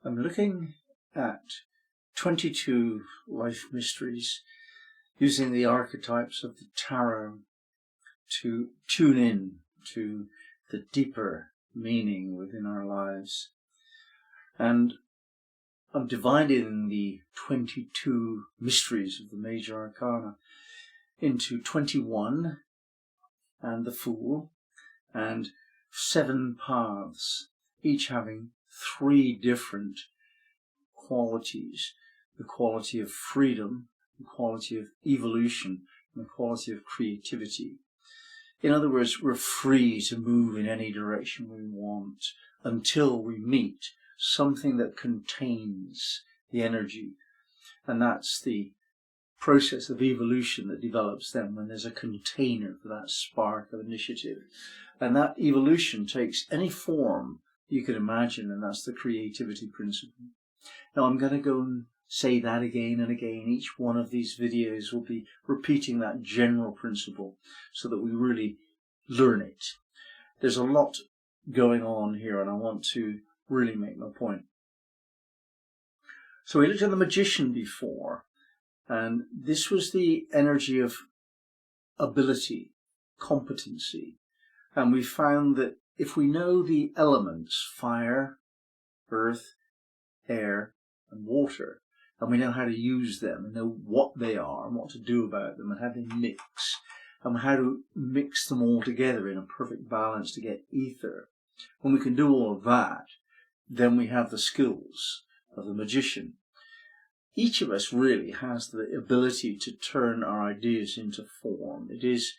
I'm looking at 22 life mysteries using the archetypes of the tarot to tune in to the deeper meaning within our lives. And I'm dividing the 22 mysteries of the major arcana into 21 and the Fool and 7 paths, each having 3 different qualities: the quality of freedom, the quality of evolution, and the quality of creativity. In other words, we're free to move in any direction we want until we meet something that contains the energy. And that's the process of evolution that develops then when there's a container for that spark of initiative. And that evolution takes any form you can imagine, and that's the creativity principle. Now I'm going to go and say that again and again. Each one of these videos will be repeating that general principle so that we really learn it. There's a lot going on here and I want to really make my point. So we looked at the magician before, and this was the energy of ability, competency. And we found that if we know the elements, fire, earth, air, and water, and we know how to use them, and know what they are, and what to do about them, and how they mix, and how to mix them all together in a perfect balance to get ether, when we can do all of that, then we have the skills of the magician. Each of us really has the ability to turn our ideas into form. It is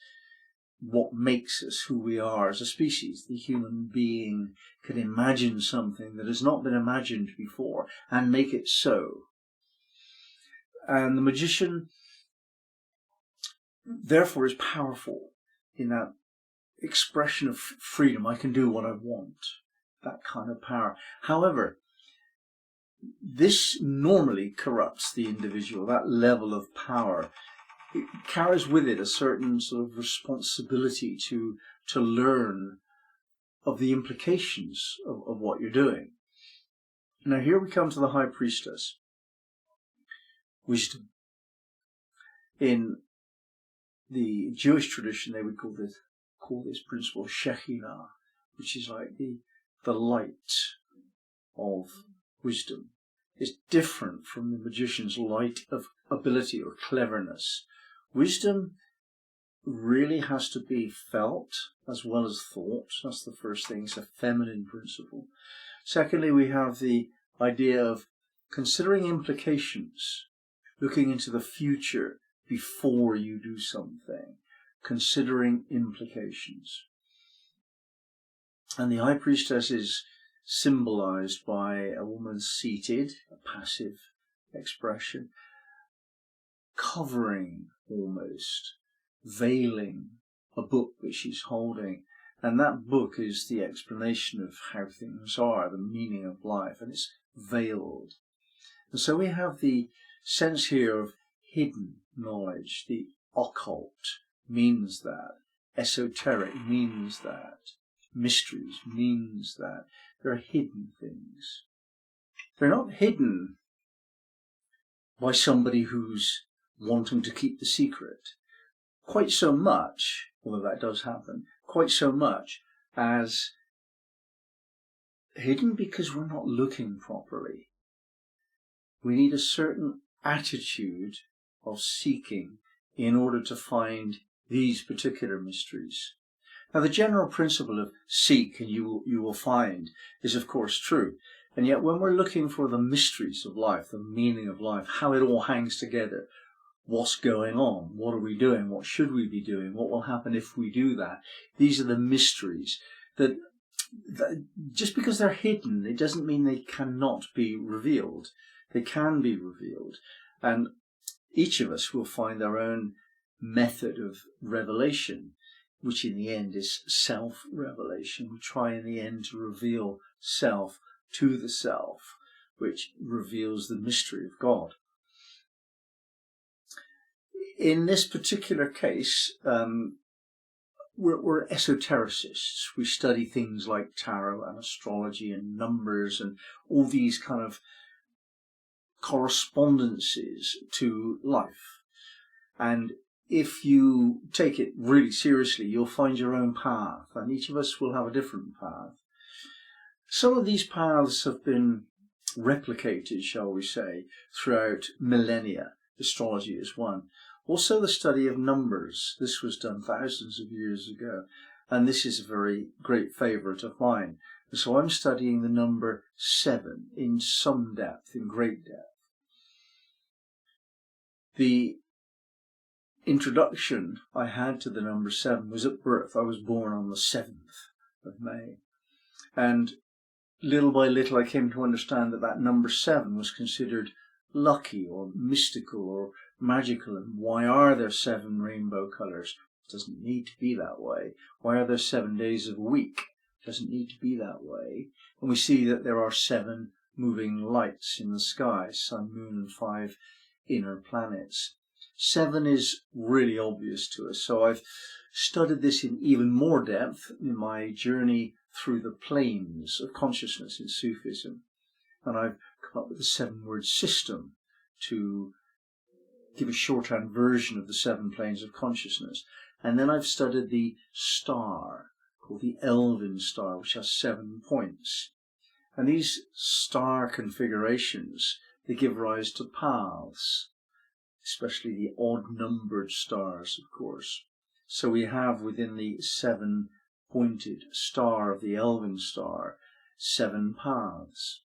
what makes us who we are as a species. The human being can imagine something that has not been imagined before and make it so. And the magician, therefore, is powerful in that expression of freedom. I can do what I want. That kind of power. However, this normally corrupts the individual. That level of power, it carries with it a certain sort of responsibility to learn of the implications of what you're doing. Now here we come to the High Priestess, wisdom. In the Jewish tradition, they would call this principle Shekhinah, which is like the light of wisdom. It's different from the magician's light of ability or cleverness. Wisdom really has to be felt as well as thought. That's the first thing. It's a feminine principle. Secondly, we have the idea of considering implications, looking into the future before you do something, considering implications. And the High Priestess is symbolized by a woman seated, a passive expression, covering almost, veiling a book that she's holding. And that book is the explanation of how things are, the meaning of life, and it's veiled. And so we have the sense here of hidden knowledge. The occult means that. Esoteric means that. Mysteries means that. There are hidden things. They're not hidden by somebody who's wanting to keep the secret quite so much, although that does happen, quite so much as hidden because we're not looking properly. We need a certain attitude of seeking in order to find these particular mysteries. Now, the general principle of seek and you will find is, of course, true. And yet, when we're looking for the mysteries of life, the meaning of life, how it all hangs together, what's going on, what are we doing, what should we be doing, what will happen if we do that, these are the mysteries that just because they're hidden, it doesn't mean they cannot be revealed. They can be revealed. And each of us will find our own method of revelation, which in the end is self-revelation. We try in the end to reveal self to the self, which reveals the mystery of God. In this particular case, we're esotericists. We study things like tarot and astrology and numbers and all these kind of correspondences to life. And if you take it really seriously, you'll find your own path, and each of us will have a different path. Some of these paths have been replicated, shall we say, throughout millennia. Astrology is one. Also the study of numbers. This was done thousands of years ago, and this is a very great favourite of mine. And so I'm studying the number 7 in some depth, in great depth. The introduction I had to the number 7 was at birth. I was born on the 7th of May. And little by little I came to understand that that number 7 was considered lucky or mystical or magical. And why are there 7 rainbow colours? It doesn't need to be that way. Why are there 7 days of a week? It doesn't need to be that way. And we see that there are 7 moving lights in the sky, sun, moon and 5 inner planets. 7 is really obvious to us. So I've studied this in even more depth in my journey through the planes of consciousness in Sufism. And I've come up with a 7-word system to give a shorthand version of the 7 planes of consciousness. And then I've studied the star, called the Elven Star, which has 7 points. And these star configurations, they give rise to paths, especially the odd-numbered stars, of course. So we have within the 7-pointed star of the Elven Star 7 paths.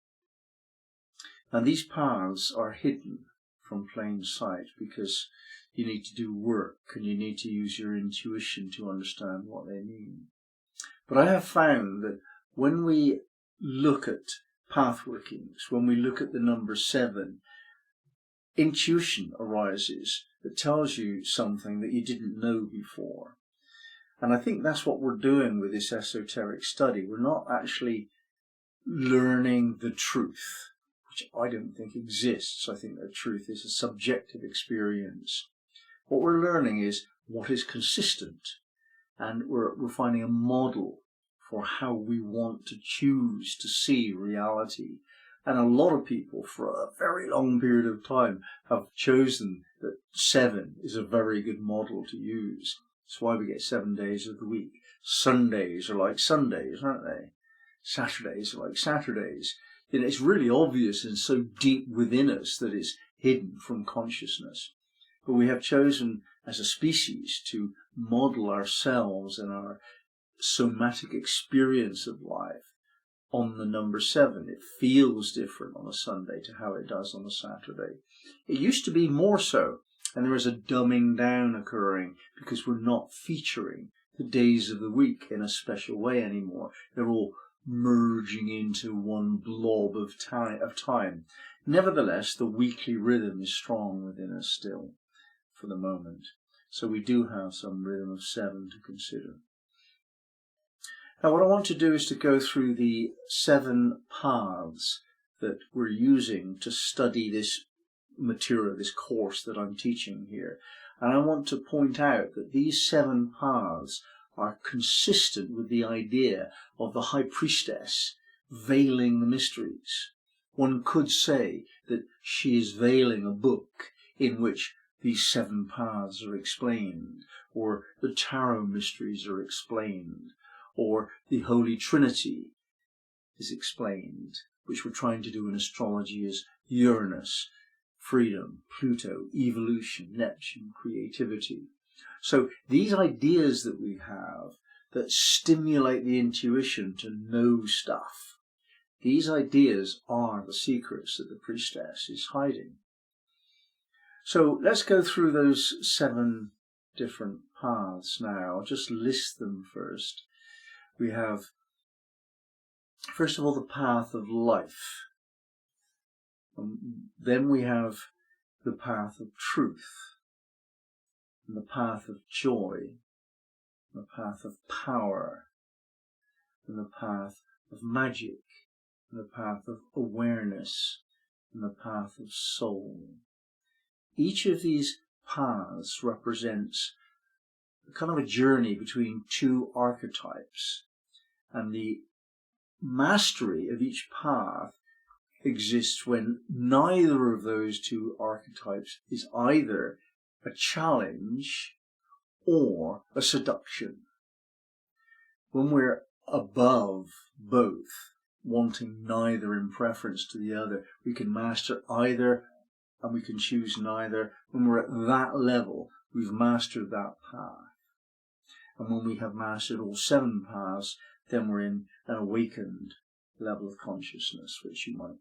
And these paths are hidden from plain sight because you need to do work and you need to use your intuition to understand what they mean. But I have found that when we look at path workings, when we look at the number 7, intuition arises that tells you something that you didn't know before. And I think that's what we're doing with this esoteric study. We're not actually learning the truth, which I don't think exists. I think that truth is a subjective experience. What we're learning is what is consistent, and we're finding a model for how we want to choose to see reality. And a lot of people, for a very long period of time, have chosen that 7 is a very good model to use. That's why we get 7 days of the week. Sundays are like Sundays, aren't they? Saturdays are like Saturdays. You know, it's really obvious and so deep within us that it's hidden from consciousness. But we have chosen as a species to model ourselves and our somatic experience of life on the number 7. It feels different on a Sunday to how it does on a Saturday. It used to be more so, and there is a dumbing down occurring because we're not featuring the days of the week in a special way anymore. They're all merging into one blob of time. Nevertheless, the weekly rhythm is strong within us still for the moment. So we do have some rhythm of 7 to consider. Now what I want to do is to go through the 7 paths that we're using to study this material, this course that I'm teaching here. And I want to point out that these 7 paths are consistent with the idea of the High Priestess veiling the mysteries. One could say that she is veiling a book in which these 7 paths are explained, or the tarot mysteries are explained, or the Holy Trinity is explained, which we're trying to do in astrology as Uranus, freedom, Pluto, evolution, Neptune, creativity. So these ideas that we have that stimulate the intuition to know stuff, these ideas are the secrets that the priestess is hiding. So let's go through those 7 different paths now. I'll just list them first. We have, first of all, the path of life. Then we have the path of truth, and the path of joy, the path of power, and the path of magic, and the path of awareness, and the path of soul. Each of these paths represents kind of a journey between two archetypes, and the mastery of each path exists when neither of those two archetypes is either a challenge or a seduction. When we're above both, wanting neither in preference to the other, we can master either and we can choose neither. When we're at that level, we've mastered that path. And when we have mastered all 7 paths, then we're in an awakened level of consciousness, which you might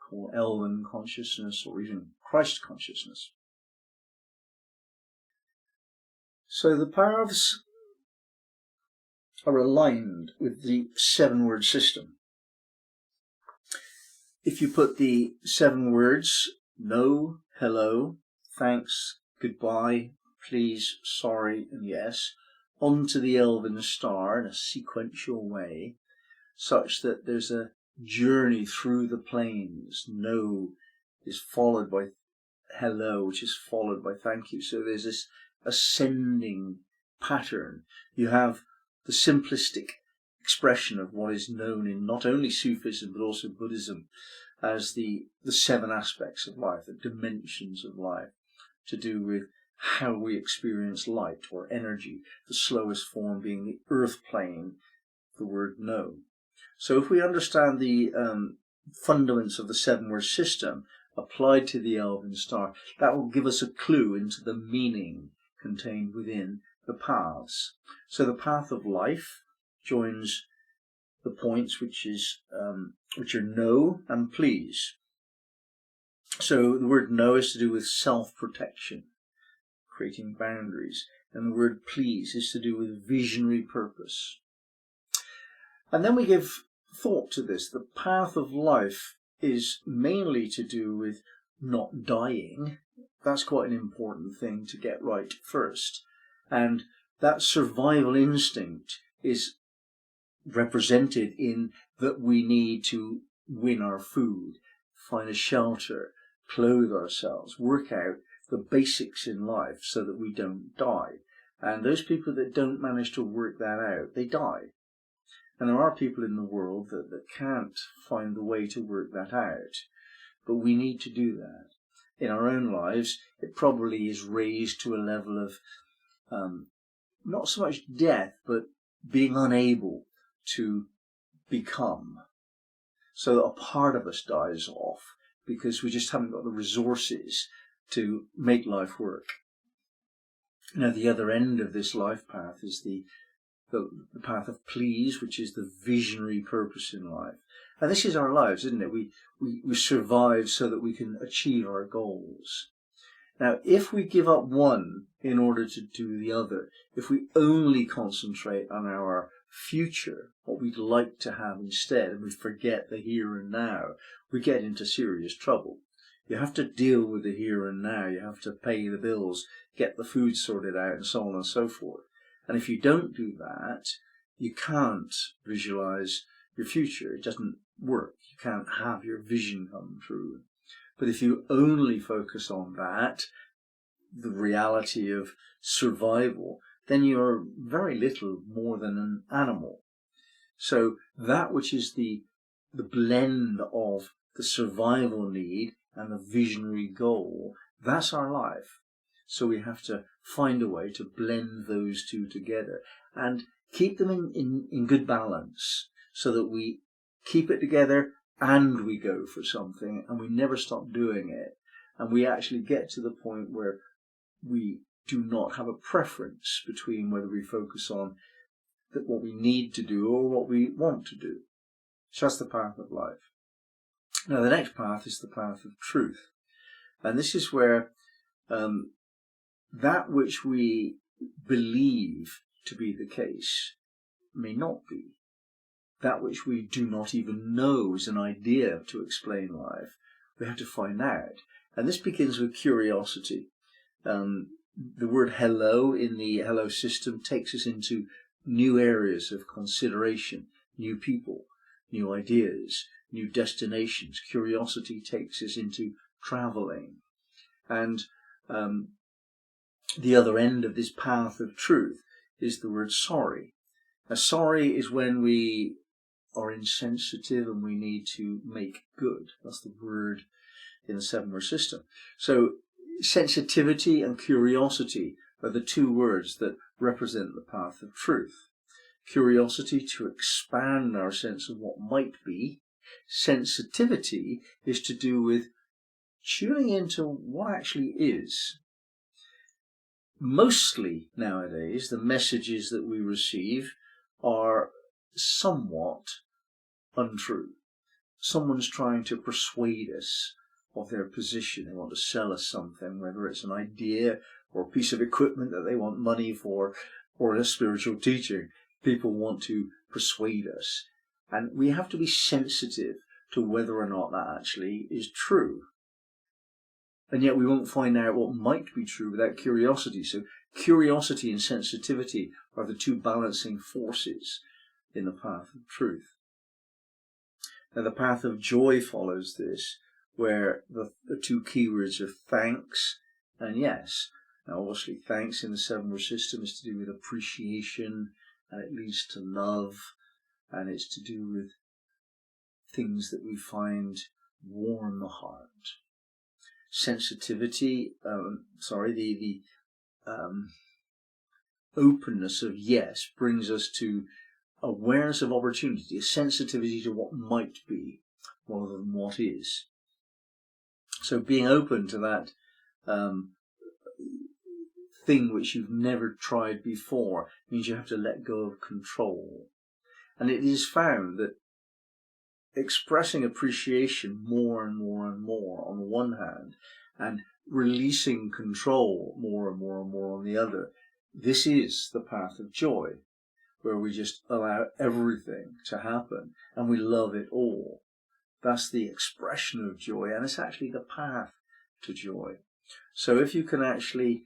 call Elven consciousness or even Christ consciousness. So the paths are aligned with the 7-word system. If you put the 7 words, no, hello, thanks, goodbye, please, sorry, and yes, onto the Elven Star in a sequential way, such that there's a journey through the planes. No is followed by hello, which is followed by thank you. So there's this ascending pattern. You have the simplistic expression of what is known in not only Sufism but also Buddhism as the 7 aspects of life, the dimensions of life, to do with how we experience light or energy, the slowest form being the earth plane, the word no. So if we understand the fundaments of the 7-word system applied to the Elven Star, that will give us a clue into the meaning contained within the paths. So the path of life joins the points which are no and please. So the word no is to do with self-protection, creating boundaries, and the word please is to do with visionary purpose. And then we give thought to this. The path of life is mainly to do with not dying. That's quite an important thing to get right first. And that survival instinct is represented in that we need to win our food, find a shelter, clothe ourselves, work out the basics in life so that we don't die. And those people that don't manage to work that out, they die. And there are people in the world that can't find the way to work that out. But we need to do that. In our own lives, it probably is raised to a level of not so much death, but being unable to become. So that a part of us dies off because we just haven't got the resources to make life work. Now, the other end of this life path is the path of please, which is the visionary purpose in life. And this is our lives, isn't it? We survive so that we can achieve our goals. Now, if we give up one in order to do the other, if we only concentrate on our future, what we'd like to have instead, and we forget the here and now, we get into serious trouble. You have to deal with the here and now. You have to pay the bills, get the food sorted out, and so on and so forth. And if you don't do that, you can't visualize your future. It doesn't work. You can't have your vision come true. But if you only focus on that, the reality of survival, then you're very little more than an animal. So that which is the blend of the survival need and the visionary goal, that's our life. So we have to find a way to blend those two together and keep them in good balance so that we keep it together and we go for something and we never stop doing it. And we actually get to the point where we do not have a preference between whether we focus on what we need to do or what we want to do. So that's the path of life. Now the next path is the path of truth. And this is where that which we believe to be the case may not be. That which we do not even know is an idea to explain life. We have to find out. And this begins with curiosity. The word hello in the hello system takes us into new areas of consideration, new people, new ideas, new destinations. Curiosity takes us into traveling. And the other end of this path of truth is the word sorry. Now, sorry is when we are insensitive and we need to make good. That's the word in the 7-word system. So sensitivity and curiosity are the two words that represent the path of truth. Curiosity to expand our sense of what might be. Sensitivity is to do with tuning into what actually is. Mostly nowadays, the messages that we receive are somewhat untrue. Someone's trying to persuade us of their position. They want to sell us something, whether it's an idea or a piece of equipment that they want money for, or a spiritual teaching. People want to persuade us. And we have to be sensitive to whether or not that actually is true. And yet we won't find out what might be true without curiosity. So curiosity and sensitivity are the two balancing forces in the path of truth. Now the path of joy follows this, where the two keywords are thanks and yes. Now obviously thanks in the 7-word system is to do with appreciation, and it leads to love, and it's to do with things that we find warm the heart. Sensitivity, the openness of yes brings us to awareness of opportunity, a sensitivity to what might be rather than what is. So being open to that thing which you've never tried before means you have to let go of control. And it is found that expressing appreciation more and more and more on the one hand, and releasing control more and more and more on the other, this is the path of joy, where we just allow everything to happen and we love it all. That's the expression of joy, and it's actually the path to joy. So if you can actually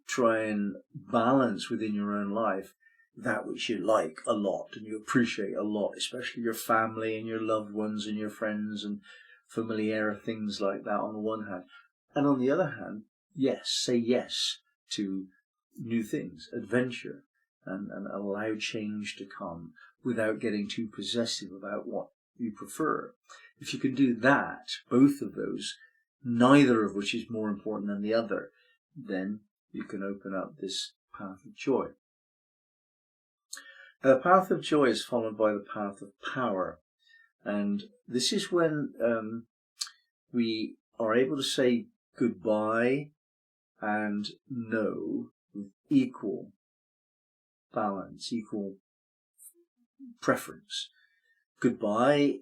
try and balance within your own life that which you like a lot and you appreciate a lot, especially your family and your loved ones and your friends and familiar things like that on the one hand, and on the other hand, yes, say yes to new things, adventure, and allow change to come without getting too possessive about what you prefer. If you can do that, both of those, neither of which is more important than the other, then you can open up this path of joy. The path of joy is followed by the path of power, and this is when we are able to say goodbye and no with equal balance, equal preference. Goodbye,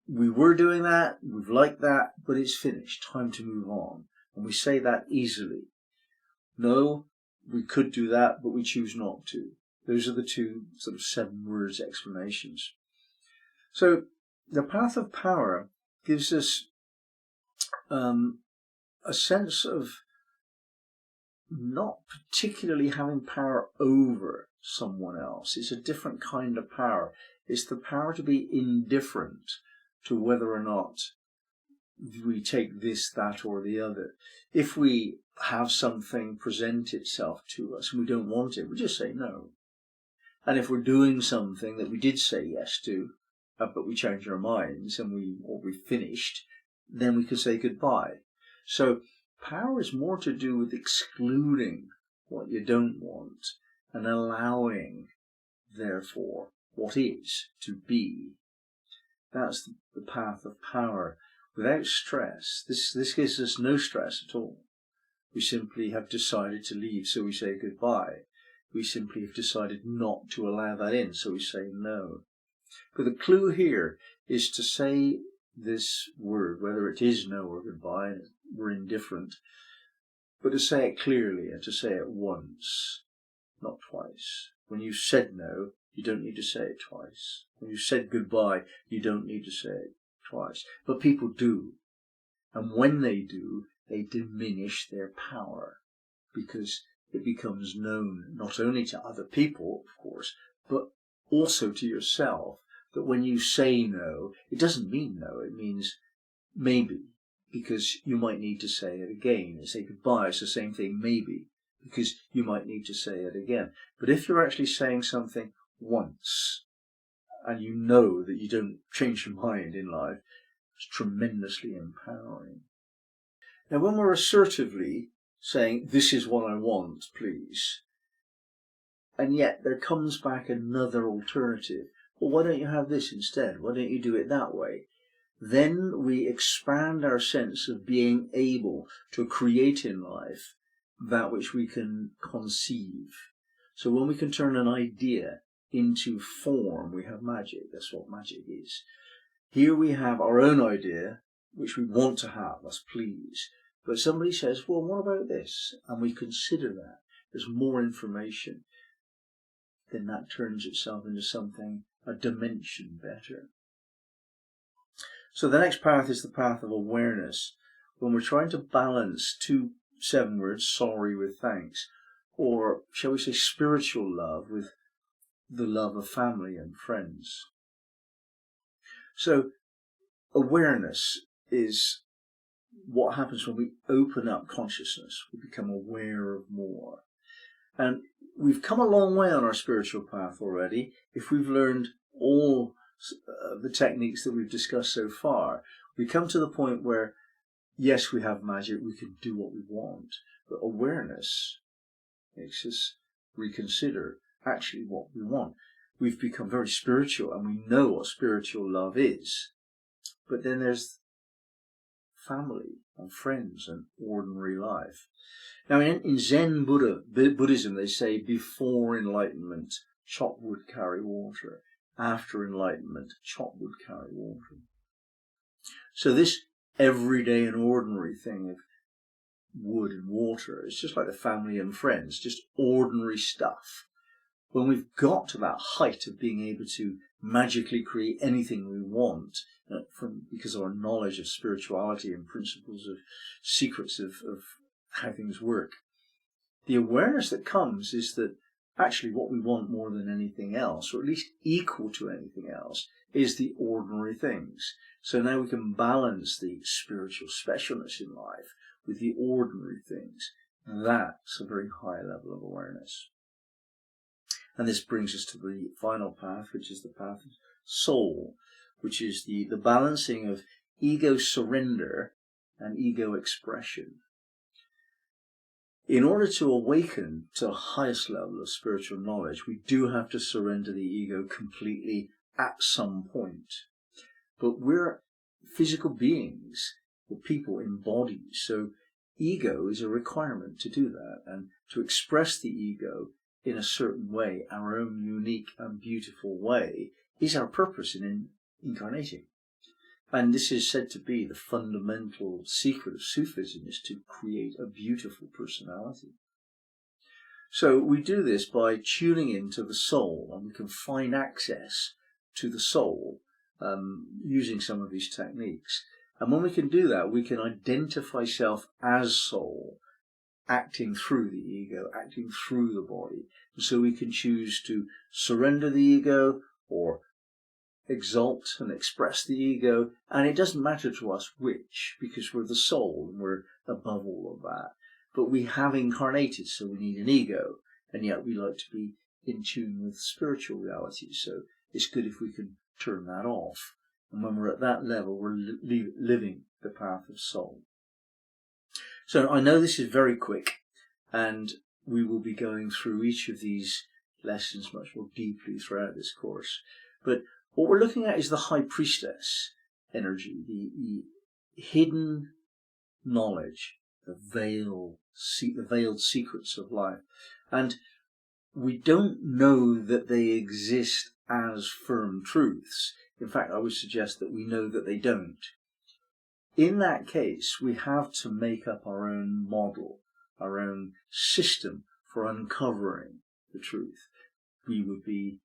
we were doing that, we've liked that, but it's finished, time to move on. And we say that easily. No, we could do that, but we choose not to. Those are the two sort of 7 words explanations. So the path of power gives us a sense of not particularly having power over someone else. It's a different kind of power. It's the power to be indifferent to whether or not we take this, that, or the other. If we have something present itself to us and we don't want it, we just say no. And if we're doing something that we did say yes to, but we change our minds and we finished, then we can say goodbye. So power is more to do with excluding what you don't want and allowing, therefore, what is to be. That's the path of power. Without stress, this gives us no stress at all. We simply have decided to leave, so we say goodbye. We simply have decided not to allow that in, so we say no. But the clue here is to say this word, whether it is no or goodbye, we're indifferent, but to say it clearly and to say it once, not twice. When you've said no, you don't need to say it twice. When you've said goodbye, you don't need to say it twice. But people do. And when they do, they diminish their power, because it becomes known not only to other people, of course, but also to yourself, that when you say no, it doesn't mean no, it means maybe, because you might need to say it again and say goodbye. It's the same thing, maybe. because you might need to say it again. But if you're actually saying something once, and you know that you don't change your mind in life, it's tremendously empowering. Now, when we're assertively saying, this is what I want, please, and yet there comes back another alternative, well, why don't you have this instead? Why don't you do it that way? Then we expand our sense of being able to create in life that which we can conceive. So when we can turn an idea into form, we have magic. That's what magic is. Here we have our own idea, which we want to have, us please. But somebody says, well, what about this? And we consider that. There's more information. Then that turns itself into something, a dimension better. So the next path is the path of awareness. When we're trying to balance 2 7 words, sorry with thanks, or shall we say spiritual love with the love of family and friends. So awareness is what happens when we open up consciousness. We become aware of more. And we've come a long way on our spiritual path already. If we've learned all the techniques that we've discussed so far, we come to the point where, yes, we have magic, we can do what we want, but awareness makes us reconsider actually what we want. We've become very spiritual and we know what spiritual love is. But then there's family and friends and ordinary life. Now in Zen Buddhism, they say before enlightenment, chop wood, carry water. After enlightenment, chop wood, carry water. So this everyday and ordinary thing of wood and water is just like the family and friends, just ordinary stuff. When we've got to that height of being able to magically create anything we want, because of our knowledge of spirituality and principles of secrets of how things work, the awareness that comes is that actually what we want more than anything else, or at least equal to anything else, is the ordinary things. So now we can balance the spiritual specialness in life with the ordinary things. That's a very high level of awareness. And this brings us to the final path, which is the path of soul, which is the balancing of ego surrender and ego expression. In order to awaken to the highest level of spiritual knowledge, we do have to surrender the ego completely at some point. But we're physical beings, we're people in bodies, so ego is a requirement to do that, and to express the ego in a certain way, our own unique and beautiful way, is our purpose in incarnating. And this is said to be the fundamental secret of Sufism, is to create a beautiful personality. So we do this by tuning into the soul, and we can find access to the soul using some of these techniques. And when we can do that, we can identify self as soul, acting through the ego, acting through the body. And so we can choose to surrender the ego or exalt and express the ego, and it doesn't matter to us which, because we're the soul and we're above all of that. But we have incarnated, so we need an ego, and yet we like to be in tune with spiritual reality, so it's good if we can turn that off. And when we're at that level, we're living the path of soul. So I know this is very quick, and we will be going through each of these lessons much more deeply throughout this course. But what we're looking at is the High Priestess energy, the hidden knowledge, the veiled secrets of life. And we don't know that they exist as firm truths. In fact, I would suggest that we know that they don't. In that case, we have to make up our own model, our own system for uncovering the truth. We would be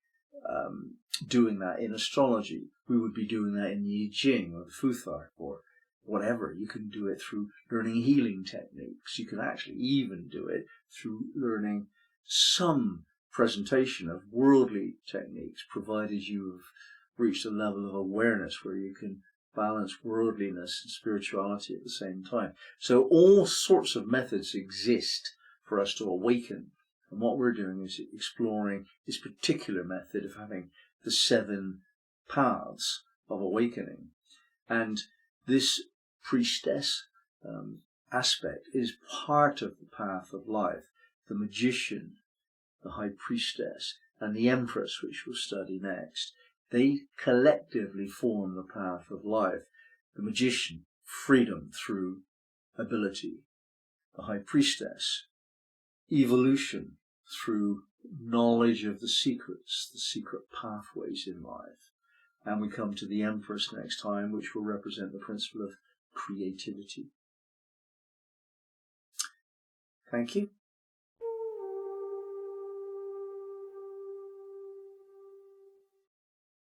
doing that in astrology. We would be doing that in the I Ching or the Futhar or whatever. You can do it through learning healing techniques. You can actually even do it through learning some presentation of worldly techniques, provided you have reached a level of awareness where you can balance worldliness and spirituality at the same time. So all sorts of methods exist for us to awaken. And what we're doing is exploring this particular method of having the 7 paths of awakening. And this priestess aspect is part of the path of life. The magician, the high priestess, and the empress, which we'll study next, they collectively form the path of life. The magician, freedom through ability. The high priestess, evolution through knowledge of the secrets, the secret pathways in life. And we come to the empress next time, which will represent the principle of creativity. Thank you.